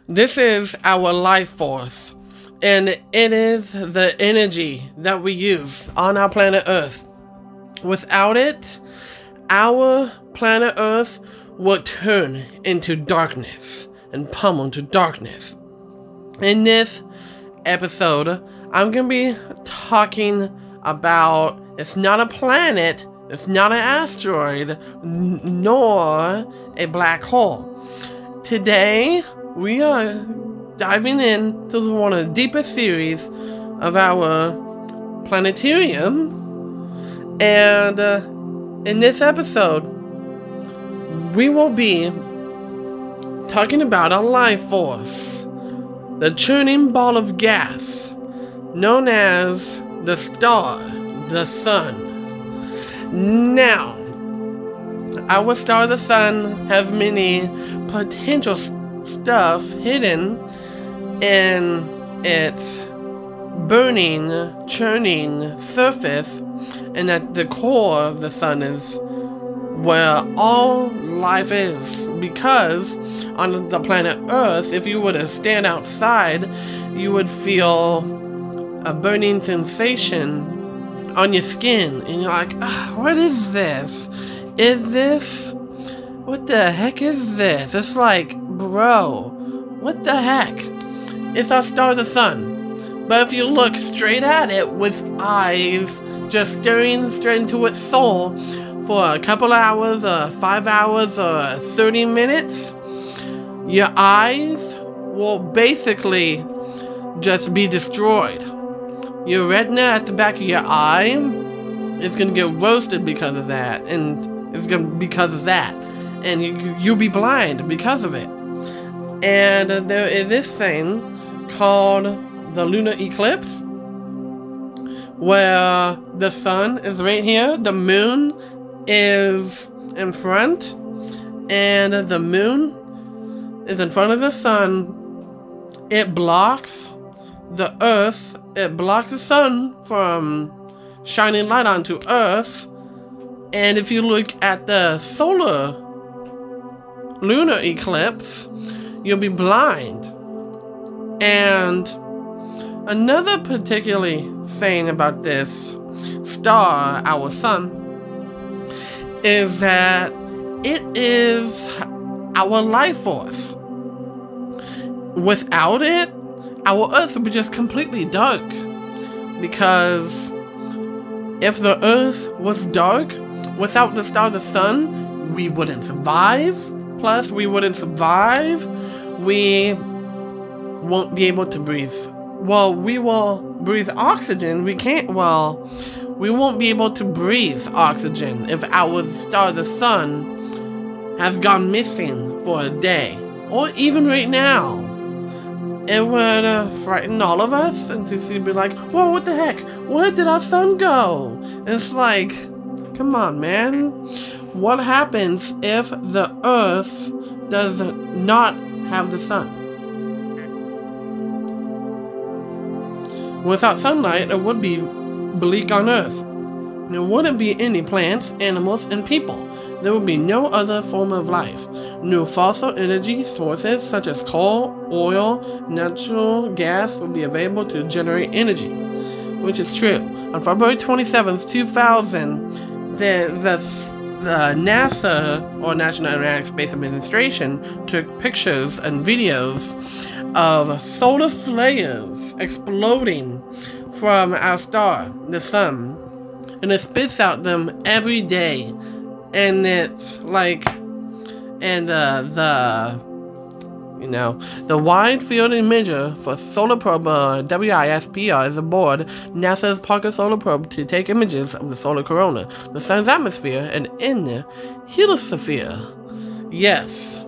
This is our life force, and it is the energy that we use on our planet Earth. Without it, our planet Earth would turn into darkness and pummel to darkness. In this episode, I'm going to be talking about it's not a planet, it's not an asteroid, nor a black hole. Today, we are diving into one of the deepest series of our Planeterium, and in this episode, we will be talking about a life force, the churning ball of gas, known as the star, the sun. Now, our star, the sun, has many potential stuff hidden in its burning, churning surface, and at the core of the sun is where all life is. Because on the planet Earth, if you were to stand outside, you would feel a burning sensation on your skin, and you're like, what is this? What the heck is this? It's like, bro, what the heck? It's our star, the sun. But if you look straight at it with eyes just staring straight into its soul for a couple hours, or 5 hours, or 30 minutes, your eyes will basically just be destroyed. Your retina at the back of your eye is going to get roasted because of that, and it's going to be because of that. And you'll be blind because of it. And there is this thing called the lunar eclipse, where the sun is right here, the moon is in front, and the moon is in front of the sun. It blocks the earth, it blocks the sun from shining light onto earth. And if you look at the solar lunar eclipse, you'll be blind. And another particularly thing about this star, our sun, is that it is our life force. Without it, our Earth would be just completely dark. Because if the Earth was dark, without the star, the sun, we wouldn't survive. Plus, we wouldn't survive. We won't be able to breathe. Well, we will breathe oxygen. We won't be able to breathe oxygen if our star, the sun, has gone missing for a day. Or even right now. It would frighten all of us, and to be like, whoa, what the heck? Where did our sun go? And it's like, come on, man. What happens if the Earth does not have the sun? Without sunlight, it would be bleak on Earth. There wouldn't be any plants, animals, and people. There would be no other form of life. No fossil energy sources such as coal, oil, natural gas would be available to generate energy. Which is true. On February 27th, 2000, the NASA, or National International Space Administration, took pictures and videos of solar flares exploding from our star, the sun. And it spits out them every day. And it's like, and the Wide Field Imager for Solar Probe, WISPR, is aboard NASA's Parker Solar Probe to take images of the solar corona, the sun's atmosphere, and inner heliosphere. Yes,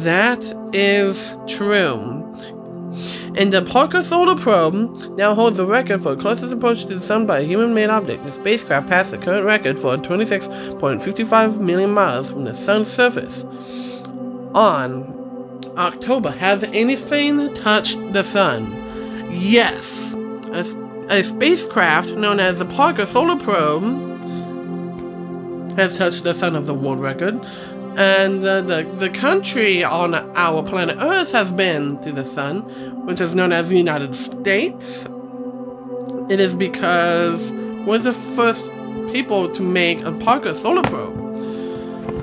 that is true. And the Parker Solar Probe now holds the record for closest approach to the sun by a human-made object. The spacecraft passed the current record for 26.55 million miles from the sun's surface on October. Has anything touched the sun? Yes. A spacecraft known as the Parker Solar Probe has touched the sun of the world record. And the country on our planet Earth has been to the sun, which is known as the United States. It is because we're the first people to make a Parker Solar Probe.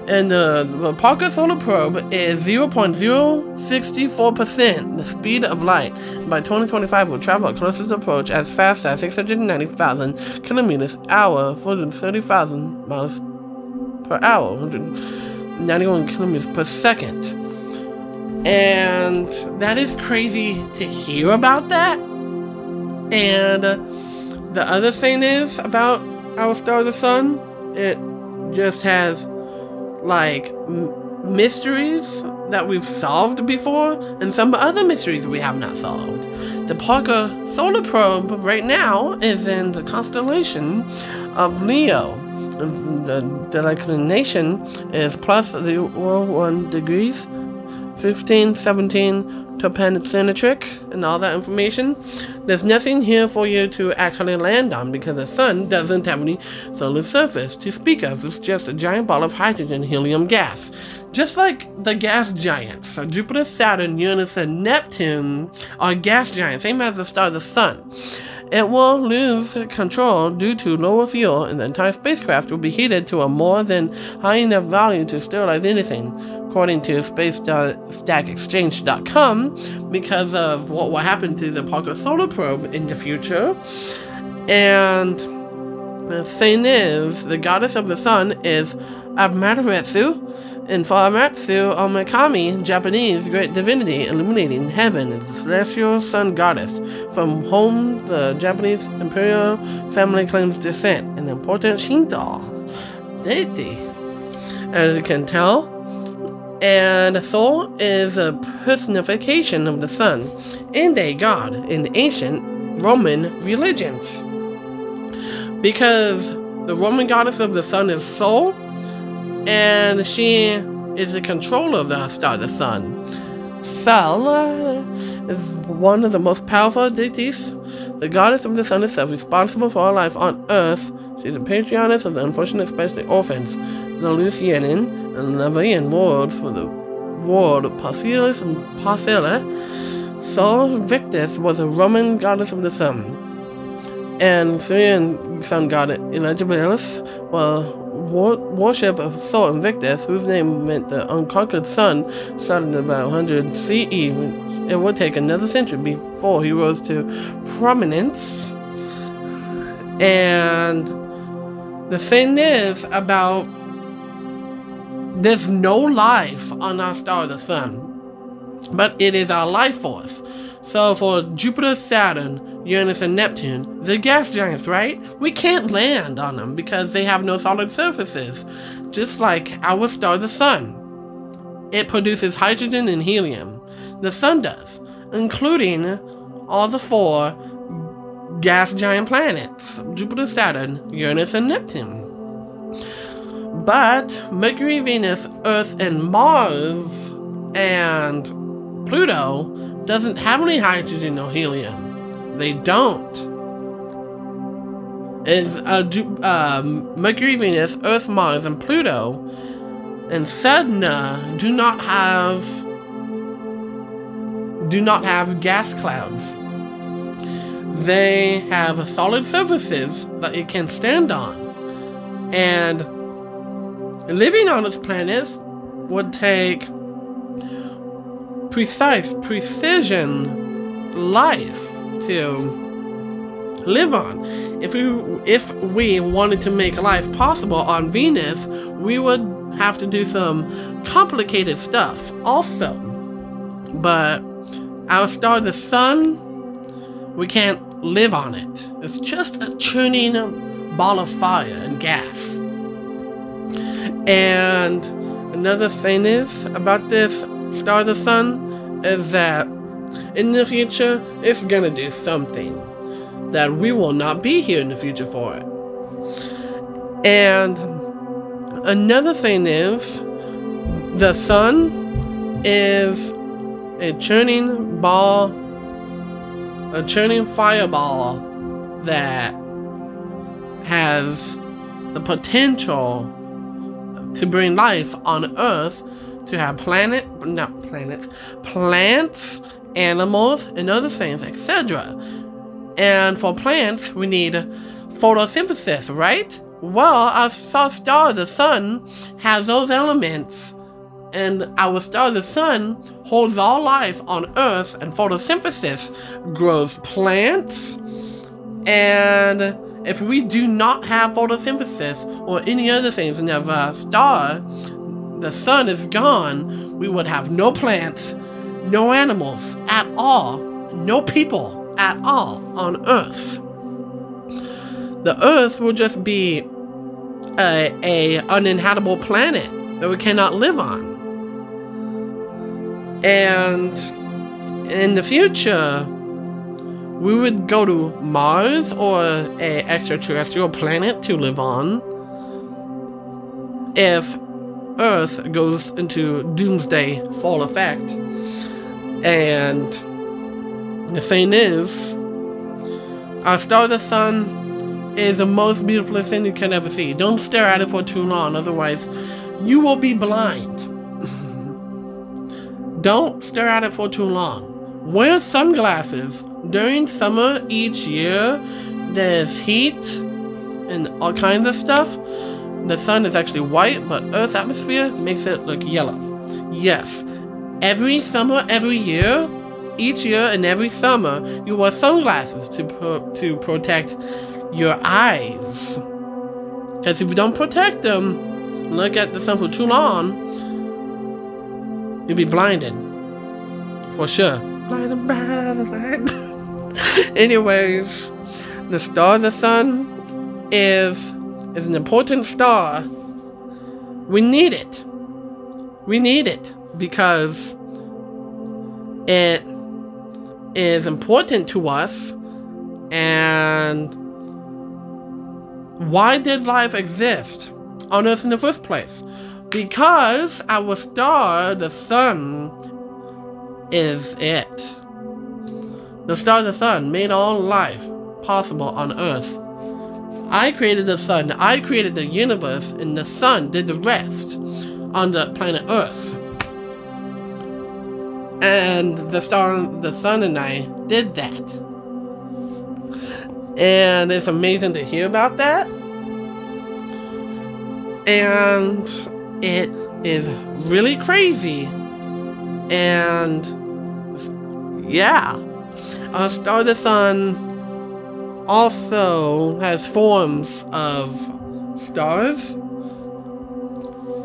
And the Parker Solar Probe is 0.064% the speed of light. By 2025, will travel at closest approach as fast as 690,000 kilometers per hour, 430,000 miles per hour, 191 kilometers per second. And that is crazy to hear about that. And the other thing is about our star, the sun, it just has like mysteries that we've solved before, and some other mysteries we have not solved. The Parker Solar Probe right now is in the constellation of Leo. The declination is plus 1 degrees, 15, 17 to Planeterium, and all that information. There's nothing here for you to actually land on because the sun doesn't have any solar surface to speak of. It's just a giant ball of hydrogen helium gas. Just like the gas giants, so Jupiter, Saturn, Uranus, and Neptune are gas giants, same as the star, the sun. It will lose control due to lower fuel, and the entire spacecraft will be heated to a more than high enough value to sterilize anything, according to SpaceStackExchange.com, because of what will happen to the Parker Solar Probe in the future. And the thing is, the goddess of the sun is Amaterasu, and for Amaterasu Omikami, Japanese great divinity illuminating heaven, is the celestial sun goddess, from whom the Japanese imperial family claims descent, an important Shinto deity, as you can tell. And Sol is a personification of the sun and a god in ancient Roman religions. Because the Roman goddess of the sun is Sol, and she is the controller of the star, the sun. Sol is one of the most powerful deities. The goddess of the sun itself, responsible for all life on earth. She is the patroness of the unfortunate, especially orphans, the Lucianian and Levian worlds for the world Pausilus and Pasilla. Sol Victus was a Roman goddess of the sun, and Syrian sun god Elagabalus, worship of Sol Invictus, whose name meant the unconquered sun, started in about 100 CE. It would take another century before he rose to prominence. And the thing is about, there's no life on our star, the sun, but it is our life force. So for Jupiter, Saturn, Uranus, and Neptune, the gas giants, right? We can't land on them because they have no solid surfaces. Just like our star, the sun. It produces hydrogen and helium. The sun does, including all the 4 gas giant planets: Jupiter, Saturn, Uranus, and Neptune. But Mercury, Venus, Earth, and Mars, and Pluto doesn't have any hydrogen or helium. They don't. It's Mercury, Venus, Earth, Mars, and Pluto, and Sedna do not have gas clouds. They have solid surfaces that it can stand on, and living on this planet would take precision life to live on. If we wanted to make life possible on Venus, we would have to do some complicated stuff also. But our star, the sun, we can't live on it. It's just a churning ball of fire and gas. And another thing is about this star, the sun, is that in the future, it's gonna do something that we will not be here in the future for it. And another thing is, the sun is a churning fireball that has the potential of to bring life on Earth, to have plants, animals, and other things, etc. And for plants, we need photosynthesis, right? Well, our star, the sun, has those elements, and our star, the sun, holds all life on Earth, and photosynthesis grows plants. And if we do not have photosynthesis or any other things, and if our star, the sun, is gone, we would have no plants, no animals at all, no people at all on Earth. The Earth will just be a uninhabitable planet that we cannot live on. And in the future, we would go to Mars or an extraterrestrial planet to live on if Earth goes into doomsday full effect. And the thing is, our star, the sun, is the most beautiful thing you can ever see. Don't stare at it for too long, otherwise you will be blind. Don't stare at it for too long. Wear sunglasses. During summer each year, there's heat and all kinds of stuff. The sun is actually white, but Earth's atmosphere makes it look yellow. Yes, every summer, every year, each year and every summer, you wear sunglasses to protect your eyes. Because if you don't protect them, look at the sun for too long, you'll be blinded. For sure. Blinded by the light. Anyways, the star, the sun, is an important star. We need it. We need it because it is important to us. And why did life exist on Earth in the first place? Because our star, the sun, is it. The star, the sun, made all life possible on Earth. I created the sun, I created the universe, and the sun did the rest on the planet Earth. And the star, the sun, and I did that. And it's amazing to hear about that. And it is really crazy. And yeah, our star, the sun, also has forms of stars,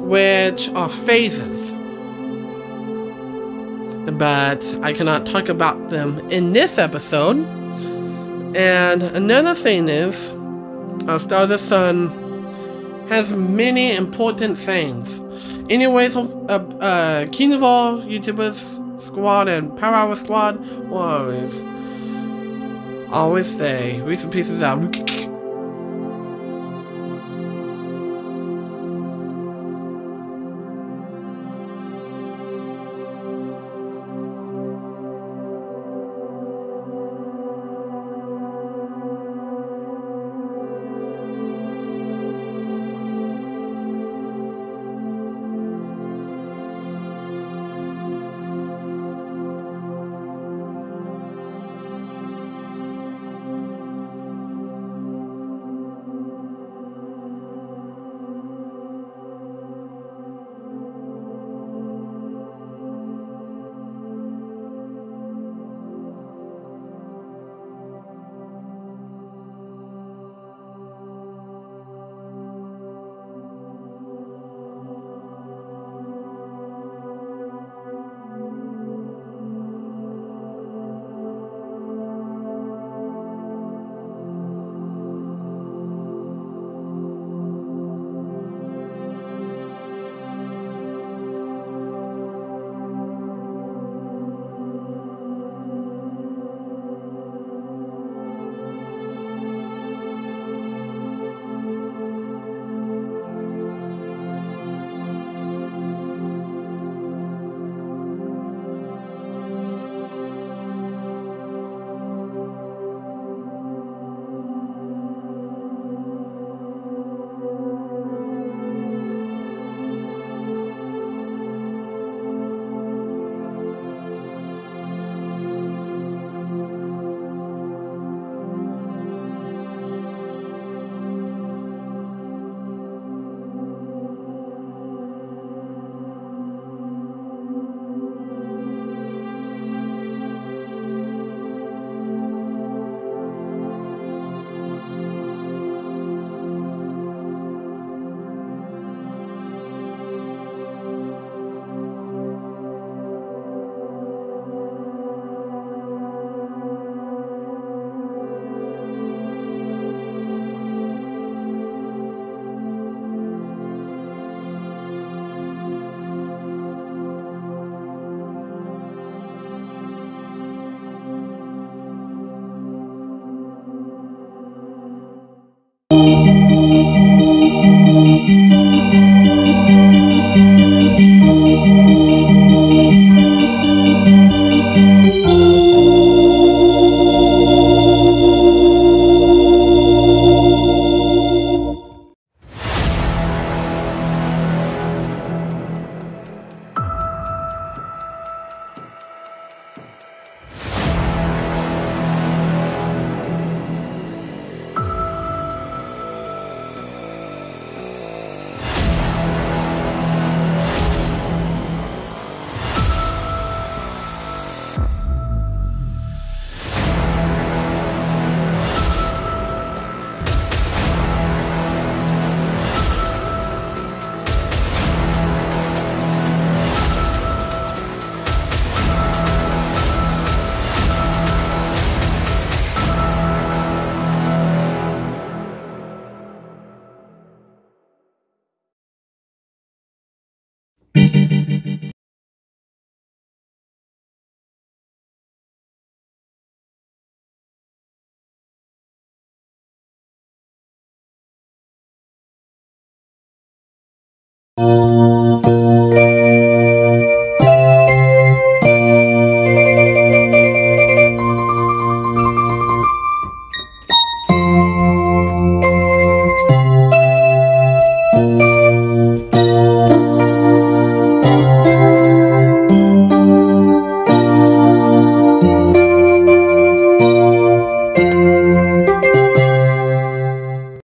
which are phases. But I cannot talk about them in this episode. And another thing is, our star, the sun, has many important things. Anyways, King of All YouTubers Squad and Power Hour Squad will always say, recent pieces out.